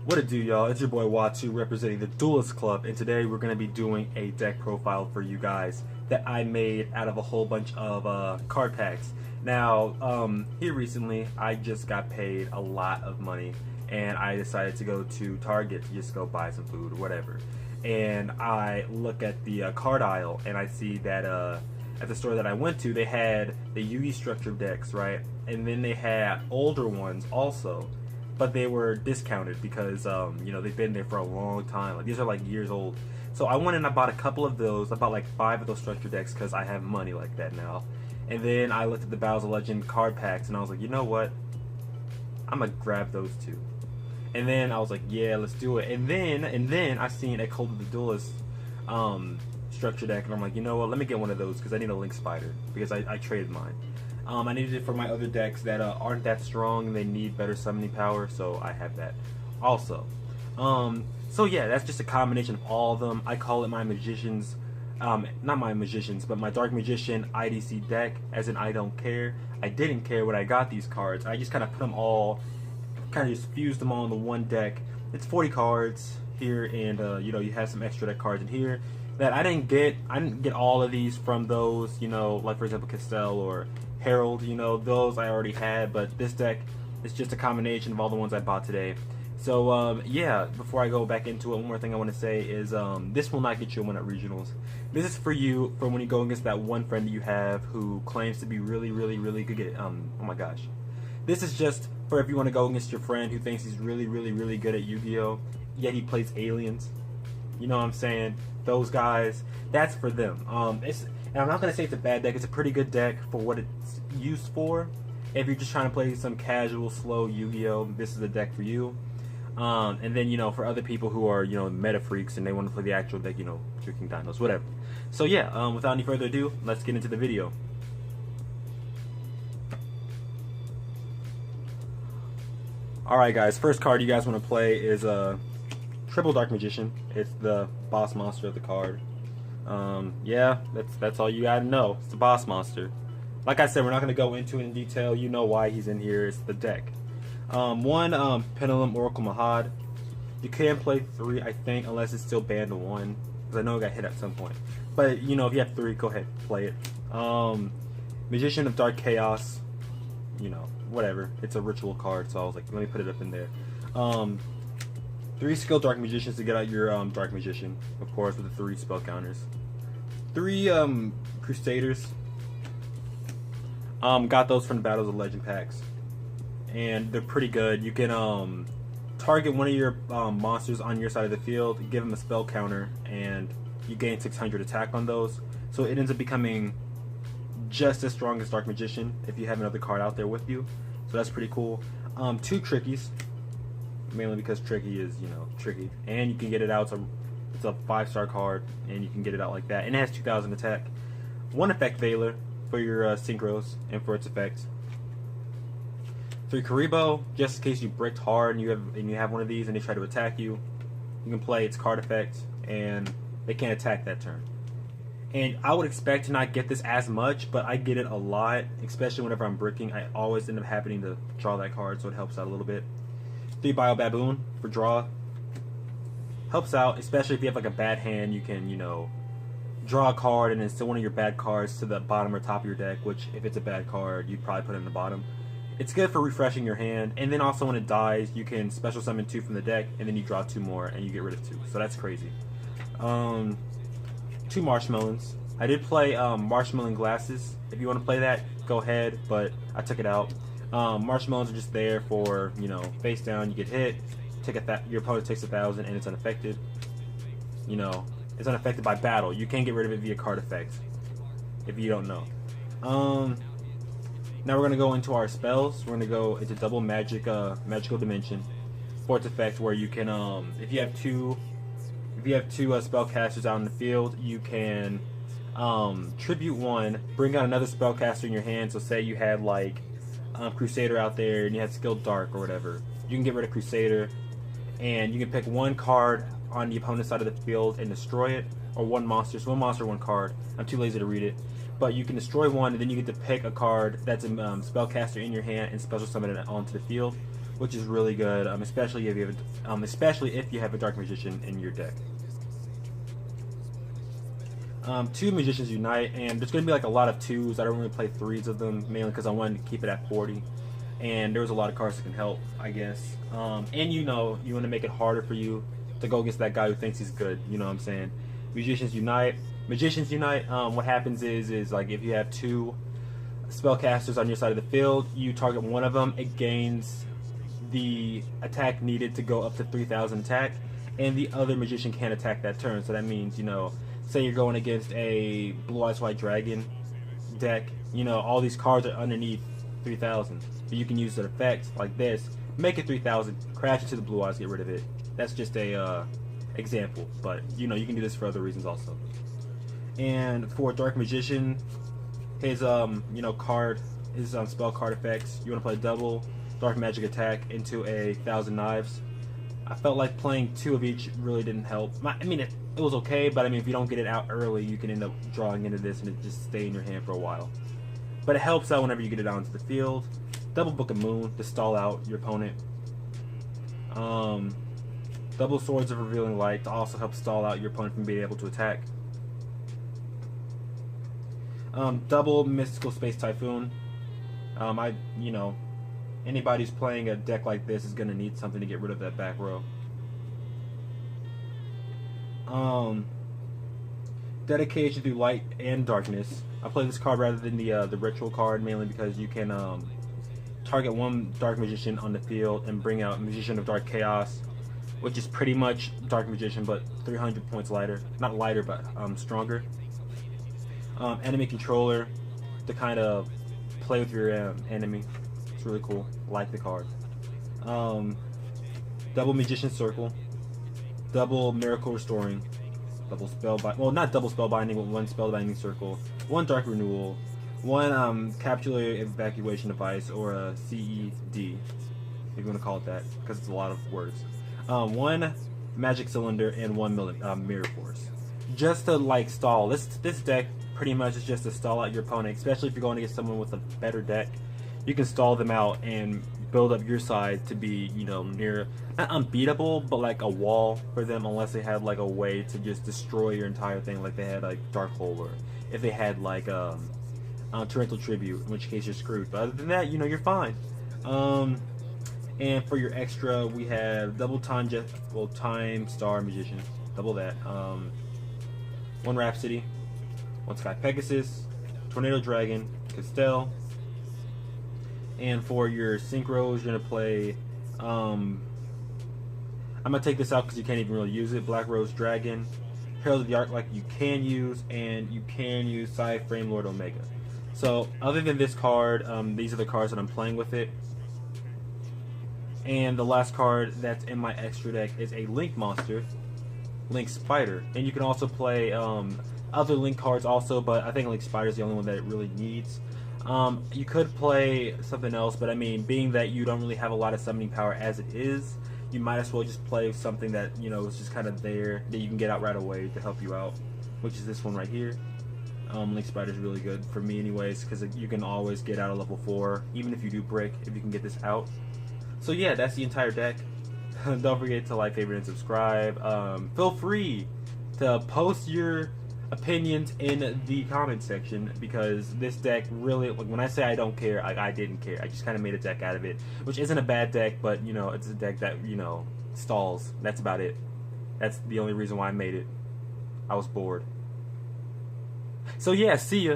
What it do, y'all? It's your boy Watu representing the Duelist Club, and today we're going to be doing a deck profile for you guys that I made out of a whole bunch of card packs. Now, here recently, I just got paid a lot of money, and I decided to go to Target to just go buy some food or whatever. And I look at the card aisle, and I see that at the store that I went to, they had the Yu-Gi structured decks, right? And then they had older ones also, but they were discounted because you know, they've been there for a long time. Like, these are like years old. So I went and I bought a couple of those. I bought like 5 of those structure decks because I have money like that now. And then I looked at the Battles of Legend card packs and I was like, you know what? I'm gonna grab those two. And then I was like, yeah, let's do it. And then I seen a Cult of the Duelist structure deck, and I'm like, you know what? Let me get one of those because I need a Link Spider because I traded mine. I needed it for my other decks that aren't that strong and they need better summoning power, so I have that also. So yeah, that's just a combination of all of them. I call it my Magician's, not my Magician's, but my Dark Magician I.D.C deck, as in I don't care. I didn't care when I got these cards. I just kind of put them all, kind of just fused them all into one deck. It's 40 cards here, and you know, you have some extra deck cards in here that I didn't get. I didn't get all of these from those, you know, like for example Castell or Herald, you know, those I already had, but this deck is just a combination of all the ones I bought today. So yeah, before I go back into it, one more thing I want to say is this will not get you a win at regionals. This is for you, for when you go against that one friend that you have who claims to be really good at oh my gosh. This is just for if you want to go against your friend who thinks he's really good at Yu-Gi-Oh, yet he plays aliens. You know what I'm saying? Those guys, that's for them. And I'm not going to say it's a bad deck. It's a pretty good deck for what it's used for. If you're just trying to play some casual, slow Yu-Gi-Oh, this is the deck for you. And then, you know, for other people who are, you know, meta freaks and they want to play the actual deck, you know, Tricking Dinos, whatever. So yeah, without any further ado, let's get into the video. Alright guys, first card you guys want to play is Triple Dark Magician. It's the boss monster of the card. Yeah, that's all you gotta know. It's the boss monster. Like I said, we're not gonna go into it in detail. You know why he's in here. It's the deck. One Pendulum Oracle Mahad. You can play 3, I think, unless it's still banned to 1, because I know it got hit at some point. But you know, if you have 3, go ahead, play it. Magician of Dark Chaos. You know, whatever. It's a ritual card, so I was like, let me put it up in there. 3 skilled Dark Magicians to get out your Dark Magician, of course, with the 3 spell counters. 3 Crusaders. Got those from the Battles of Legend packs, and they're pretty good. You can target one of your monsters on your side of the field, give them a spell counter, and you gain 600 attack on those. So it ends up becoming just as strong as Dark Magician if you have another card out there with you. So that's pretty cool. 2 Trickies. Mainly because Tricky is, you know, tricky, and you can get it out. It's a 5-star card, and you can get it out like that. And it has 2,000 attack. 1 Effect Veiler for your synchros and for its effects. 3 Karibo, just in case you bricked hard and you have one of these and they try to attack you. You can play its card effect, and they can't attack that turn. And I would expect to not get this as much, but I get it a lot, especially whenever I'm bricking. I always end up happening to draw that card, so it helps out a little bit. 3 Bio Baboon for draw. Helps out, especially if you have like a bad hand. You can, you know, draw a card and then still one of your bad cards to the bottom or top of your deck, which if it's a bad card, you'd probably put it in the bottom. It's good for refreshing your hand, and then also when it dies, you can special summon 2 from the deck, and then you draw 2 more, and you get rid of 2. So that's crazy. 2 Marshmelons. I did play Marshmelon Glasses. If you want to play that, go ahead, but I took it out. Marshmelons are just there for, you know, face down, you get hit, your opponent takes 1,000, and it's unaffected. You know, it's unaffected by battle. You can get rid of it via card effect, if you don't know. Now we're going to go into our spells. We're going to go into double magical dimension for its effect, where you can, if you have two spellcasters out in the field, you can tribute 1, bring out another spellcaster in your hand. So say you had like Crusader out there and you have skilled Dark or whatever, you can get rid of Crusader, and you can pick 1 card on the opponent's side of the field and destroy it, or 1 monster. So 1 monster, 1 card. I'm too lazy to read it, but you can destroy 1, and then you get to pick a card that's a spellcaster in your hand and special summon it onto the field. which is really good, especially if you have a Dark Magician in your deck. 2 Magicians Unite, and there's going to be like a lot of 2s. I don't really play 3s of them, mainly because I wanted to keep it at 40. And there's a lot of cards that can help, I guess. And you want to make it harder for you to go against that guy who thinks he's good. You know what I'm saying? Magicians Unite. What happens is like if you have 2 spellcasters on your side of the field, you target one of them, it gains the attack needed to go up to 3,000 attack, and the other magician can't attack that turn. So that means, say you're going against a Blue Eyes White Dragon deck, all these cards are underneath 3,000. But you can use an effect like this, make it 3,000, crash it to the Blue Eyes, get rid of it. That's just a example, but you can do this for other reasons also. And for Dark Magician, his spell card effects, you want to play double Dark Magic attack into a 1,000 Knives. I felt like playing 2 of each really didn't help. It was okay, but if you don't get it out early, you can end up drawing into this and it just stay in your hand for a while. But it helps out whenever you get it out into the field. Double Book of Moon to stall out your opponent. Double Swords of Revealing Light to also help stall out your opponent from being able to attack. Double Mystical Space Typhoon. Anybody who's playing a deck like this is going to need something to get rid of that back row. Dedication through Light and Darkness. I play this card rather than the Ritual card, mainly because you can target one Dark Magician on the field and bring out Magician of Dark Chaos, which is pretty much Dark Magician but 300 points lighter. Not lighter, but stronger. Enemy Controller to kind of play with your enemy. It's really cool. Like the card. Double Magician Circle. Double Miracle Restoring. Double Spellbinding. Well, not double Spellbinding, but 1 Spellbinding Circle. 1 Dark Renewal. 1 Capsular Evacuation Device, or a CED, if you want to call it that, because it's a lot of words. 1 Magic Cylinder and 1 Mirror Force. Just to stall. This deck pretty much is just to stall out your opponent, especially if you're going against someone with a better deck. You can stall them out and build up your side to be, near, not unbeatable, but like a wall for them, unless they had a way to just destroy your entire thing, like they had Dark Hole, or if they had Torrential Tribute, in which case you're screwed. But other than that, you're fine. And for your extra, we have double Time Star Magician, double that. 1 Rhapsody, 1 Sky Pegasus, Tornado Dragon, Castell. And for your synchros, you're gonna play. I'm gonna take this out because you can't even really use it. Black Rose Dragon, Herald of the Arc, you can use, and you can use Frame Lord Omega. So other than this card, these are the cards that I'm playing with it. And the last card that's in my extra deck is a Link monster, Link Spider, and you can also play other Link cards also, but I think Link Spider is the only one that it really needs. You could play something else, but being that you don't really have a lot of summoning power as it is, you might as well just play something that is just kind of there that you can get out right away to help you out, which is this one right here. Link Spider is really good for me anyways, because you can always get out of level 4 even if you do break, if you can get this out. So yeah, that's the entire deck. Don't forget to like, favorite, and subscribe. Feel free to post your opinions in the comment section, because this deck really, when I say I don't care, I didn't care. I just kind of made a deck out of it, which isn't a bad deck, but it's a deck that stalls. That's about it. That's the only reason why I made it. I was bored. So yeah, see ya.